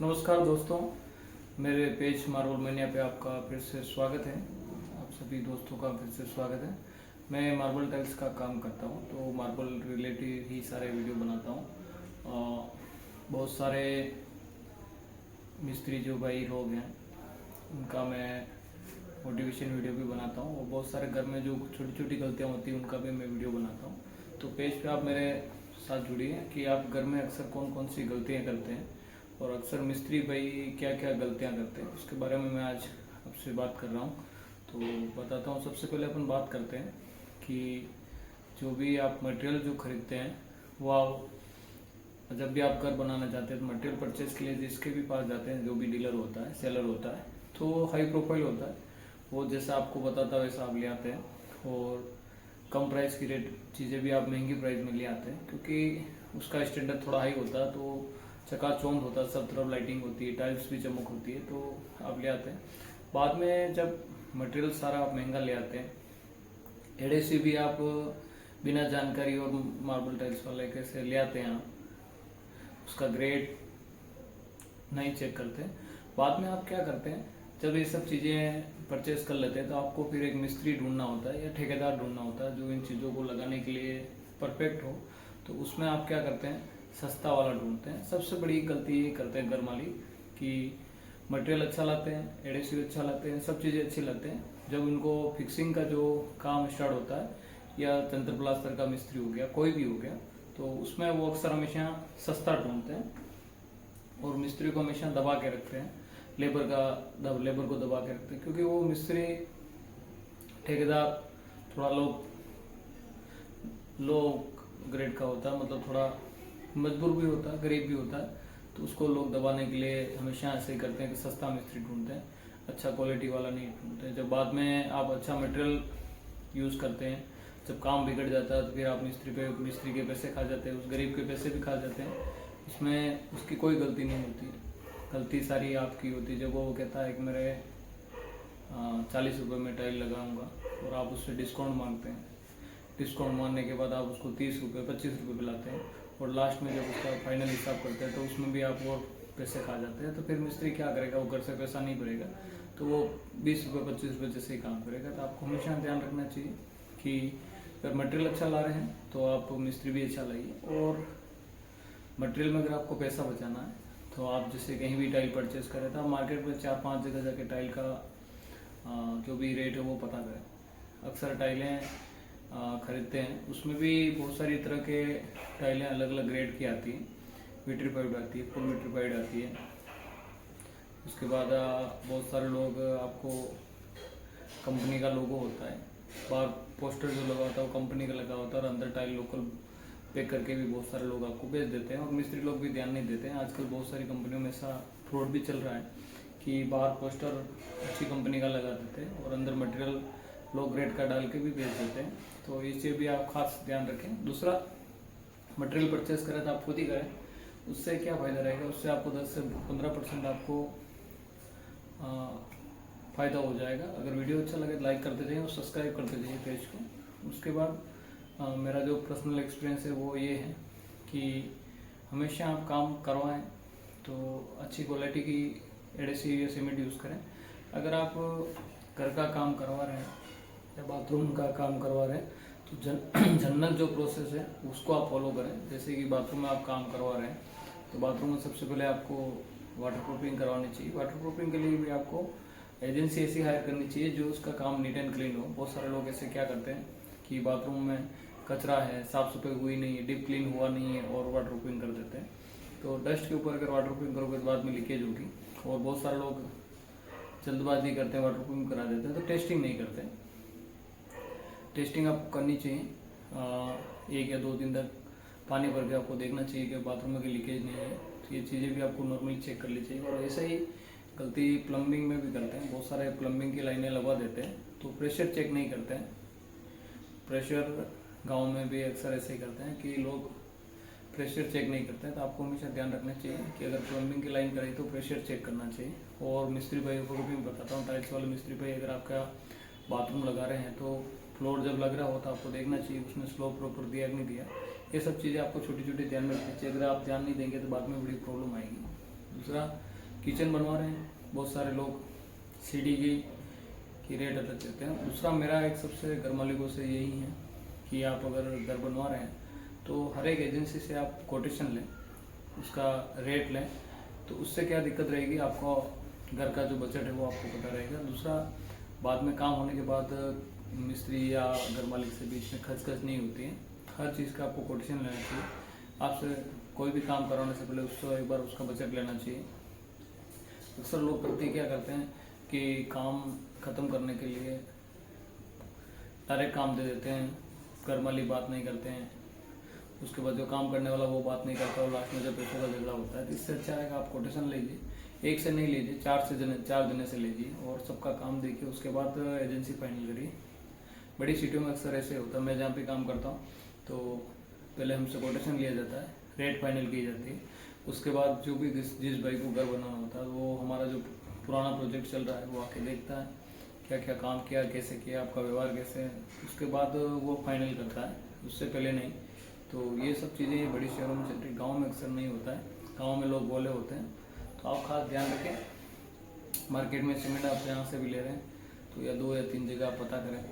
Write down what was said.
नमस्कार दोस्तों, मेरे पेज मार्बल मैनिया पे आपका फिर से स्वागत है। आप सभी दोस्तों का फिर से स्वागत है। मैं मार्बल टाइल्स का काम करता हूँ, तो मार्बल रिलेटेड ही सारे वीडियो बनाता हूँ। बहुत सारे मिस्त्री जो भाई लोग हैं उनका मैं मोटिवेशन वीडियो भी बनाता हूँ, और बहुत सारे घर में जो छोटी छोटी गलतियाँ होती हैं उनका भी मैं वीडियो बनाता हूँ। तो पेज पे आप मेरे साथ जुड़िए कि आप घर में अक्सर कौन कौन सी गलतियाँ करते हैं, और अक्सर मिस्त्री भाई क्या क्या गलतियाँ करते हैं उसके बारे में मैं आज आपसे बात कर रहा हूँ। तो बताता हूँ। सबसे पहले अपन बात करते हैं कि जो भी आप मटेरियल जो खरीदते हैं वो आप जब भी आप घर बनाना चाहते हैं तो मटेरियल परचेज के लिए जिसके भी पास जाते हैं, जो भी डीलर होता है, सेलर होता है, तो हाई प्रोफाइल होता है। वो जैसा आपको बताता है वैसा आप ले आते हैं, और कम प्राइस की रेट चीज़ें भी आप महंगी प्राइस में ले आते हैं, क्योंकि उसका स्टैंडर्ड थोड़ा हाई होता है, तो चकाचौंध होता है, सब तरफ लाइटिंग होती है, टाइल्स भी चमक होती है, तो आप ले आते हैं। बाद में जब मटेरियल सारा आप महंगा ले आते हैं, एडहेसिव भी आप बिना जानकारी और मार्बल टाइल्स वाले कैसे ले आते हैं, आप उसका ग्रेड नहीं चेक करते। बाद में आप क्या करते हैं, जब ये सब चीज़ें परचेज कर लेते हैं तो आपको फिर एक मिस्त्री ढूंढना होता है या ठेकेदार ढूंढना होता है जो इन चीज़ों को लगाने के लिए परफेक्ट हो। तो उसमें आप क्या करते हैं, सस्ता वाला ढूंढते हैं। सबसे बड़ी गलती ये करते हैं घर मालिक कि मटेरियल अच्छा लाते हैं, एडहेसिव अच्छा लाते हैं, सब चीज़ें अच्छी लाते हैं। जब उनको फिक्सिंग का जो काम स्टार्ट होता है, या तंत्र प्लास्टर का मिस्त्री हो गया, कोई भी हो गया, तो उसमें वो अक्सर हमेशा सस्ता ढूंढते हैं, और मिस्त्री को हमेशा दबा के रखते हैं, लेबर को दबा के रखते हैं, क्योंकि वो मिस्त्री ठेकेदार थोड़ा लो ग्रेड का होता है, मतलब थोड़ा मजबूर भी होता है, गरीब भी होता है, तो उसको लोग दबाने के लिए हमेशा ऐसे ही करते हैं कि सस्ता मिस्त्री ढूंढते हैं, अच्छा क्वालिटी वाला नहीं ढूंढते हैं। जब बाद में आप अच्छा मटेरियल यूज़ करते हैं, जब काम बिगड़ जाता है, तो फिर आप मिस्त्री के पैसे खा जाते हैं, उस गरीब के पैसे भी खा जाते हैं। इसमें उसकी कोई गलती नहीं होती, गलती सारी आपकी होती है। जब वो कहता है कि मेरे 40 रुपये में टाइल लगाऊंगा, और आप उससे डिस्काउंट मांगते हैं, डिस्काउंट मांगने के बाद आप उसको 30 रुपये 25 रुपये पिलाते हैं, और लास्ट में जब उसका फाइनल हिसाब करते हैं तो उसमें भी आप और पैसे खा जाते हैं। तो फिर मिस्त्री क्या करेगा, वो घर से पैसा नहीं भरेगा, तो वो 20 रुपये 25 रुपये जैसे ही काम करेगा। तो आपको हमेशा ध्यान रखना चाहिए कि अगर मटेरियल अच्छा ला रहे हैं तो आप मिस्त्री भी अच्छा लाइए, और मटेरियल में अगर आपको पैसा बचाना है तो आप जैसे कहीं भी टाइल परचेज करें तो आप मार्केट में 4-5 जगह जाके टाइल का जो भी रेट है वो पता करें। अक्सर टाइलें खरीदते हैं, उसमें भी बहुत सारी तरह के टाइलें अलग अलग ग्रेड की आती हैं, विट्रीफाइड आती है, फुल विट्रीफाइड आती है। उसके बाद बहुत सारे लोग आपको कंपनी का लोगो होता है, बाहर पोस्टर जो लगा होता है वो कंपनी का लगा होता है, और अंदर टाइल लोकल पैक करके भी बहुत सारे लोग आपको बेच देते हैं, और मिस्त्री लोग भी ध्यान नहीं देते हैं। आजकल बहुत सारी कंपनियों में ऐसा फ्रॉड भी चल रहा है कि बाहर पोस्टर अच्छी कंपनी का लगा देते हैं और अंदर मटेरियल लो ग्रेड का डाल के भी बेच देते हैं। तो ये चीज़ भी आप खास ध्यान रखें। दूसरा, मटेरियल परचेज करें तो आप खुद ही करें, उससे क्या फ़ायदा रहेगा, उससे आपको 10 से 15% आपको फ़ायदा हो जाएगा। अगर वीडियो अच्छा लगे तो लाइक करते जाइए और सब्सक्राइब करते जाइए पेज को। उसके बाद मेरा जो पर्सनल एक्सपीरियंस है वो ये है कि हमेशा आप काम करवाएं तो अच्छी क्वालिटी की एडहेसिव या सीमेंट यूज़ करें। अगर आप घर का काम करवा रहे हैं या बाथरूम का काम करवा रहे हैं तो जनरल जो प्रोसेस है उसको आप फॉलो करें। जैसे कि बाथरूम में आप काम करवा रहे हैं तो बाथरूम में सबसे पहले आपको वाटर प्रूफिंग करवानी चाहिए। वाटर प्रूफिंग के लिए भी आपको एजेंसी ऐसी हायर करनी चाहिए जो उसका काम नीट एंड क्लीन हो। बहुत सारे लोग ऐसे क्या करते हैं कि बाथरूम में कचरा है, साफ सफाई हुई नहीं है, डीप क्लीन हुआ नहीं है, और वाटर प्रूफिंग कर देते हैं। तो डस्ट के ऊपर अगर वाटर प्रूफिंग करोगे तो बाद में लीकेज होगी। और बहुत सारे लोग जल्दबाजी करते हैं, वाटर प्रूफिंग करा देते हैं, तो टेस्टिंग नहीं करते। टेस्टिंग आपको करनी चाहिए, 1 या 2 दिन तक पानी भर के आपको देखना चाहिए कि बाथरूम में लीकेज नहीं है। तो ये चीज़ें भी आपको नॉर्मली चेक कर ली चाहिए। और ऐसा ही गलती प्लम्बिंग में भी करते हैं, बहुत सारे प्लम्बिंग की लाइनें लगवा देते हैं तो प्रेशर चेक नहीं करते हैं। प्रेशर गांव में भी अक्सर ऐसे ही करते हैं कि लोग प्रेशर चेक नहीं करते हैं। तो आपको हमेशा ध्यान रखना चाहिए कि अगर प्लम्बिंग की लाइन करें तो प्रेशर चेक करना चाहिए। और मिस्त्री भाई को भी मैं बताता हूँ, टाइल्स वाले मिस्त्री भाई, अगर आपका बाथरूम लगा रहे हैं तो फ्लोर जब लग रहा हो तो आपको देखना चाहिए उसमें स्लोप प्रॉपर दिया कि नहीं दिया। ये सब चीज़ें आपको छोटी छोटी ध्यान में रखनी चाहिए। अगर आप ध्यान नहीं देंगे तो बाद में बड़ी प्रॉब्लम आएगी। दूसरा किचन बनवा रहे हैं बहुत सारे लोग, सीढ़ी की रेट अलग देते हैं। दूसरा मेरा एक सबसे घर मालिकों से यही है कि आप अगर घर बनवा रहे हैं तो हर एक एजेंसी से आप कोटेशन लें, उसका रेट लें, तो उससे क्या दिक्कत रहेगी, आपको घर का जो बजट है वो आपको पता रहेगा। दूसरा, बाद में काम होने के बाद मिस्त्री या घर मालिक से बीच में खर्च नहीं होती है। हर चीज़ का आपको कोटेशन लेना चाहिए। आपसे कोई भी काम करवाने से पहले उससे एक बार उसका बजट लेना चाहिए। अक्सर लोग क्या करते हैं कि काम ख़त्म करने के लिए डायरेक्ट काम दे देते हैं, घर मालिक बात नहीं करते हैं, उसके बाद जो काम करने वाला वो बात नहीं करता और लास्ट में जब पैसों का झगड़ा होता है। तो इससे अच्छा है कि आप कोटेशन लीजिए, एक से नहीं लीजिए, 4 जने से लीजिए और सबका काम देखिए, उसके बाद एजेंसी फाइनल करिए। बड़ी सिटियों में अक्सर ऐसे होता है, मैं जहाँ पे काम करता हूँ तो पहले हमसे कोटेशन लिया जाता है, रेट फाइनल की जाती है, उसके बाद जो भी जिस भाई को घर बनाना होता है वो हमारा जो पुराना प्रोजेक्ट चल रहा है वो आके देखता है, क्या क्या काम किया, कैसे किया, आपका व्यवहार कैसे है, उसके बाद वो फाइनल करता है, उससे पहले नहीं। तो ये सब चीज़ें बड़ी शहरों में चलती है, गाँव में अक्सर नहीं होता है, गाँव में लोग बोले होते हैं। तो आप खास ध्यान रखें, मार्केट में सीमेंट आप जहाँ से भी ले रहे हैं तो या 2 या 3 जगह आप पता करें।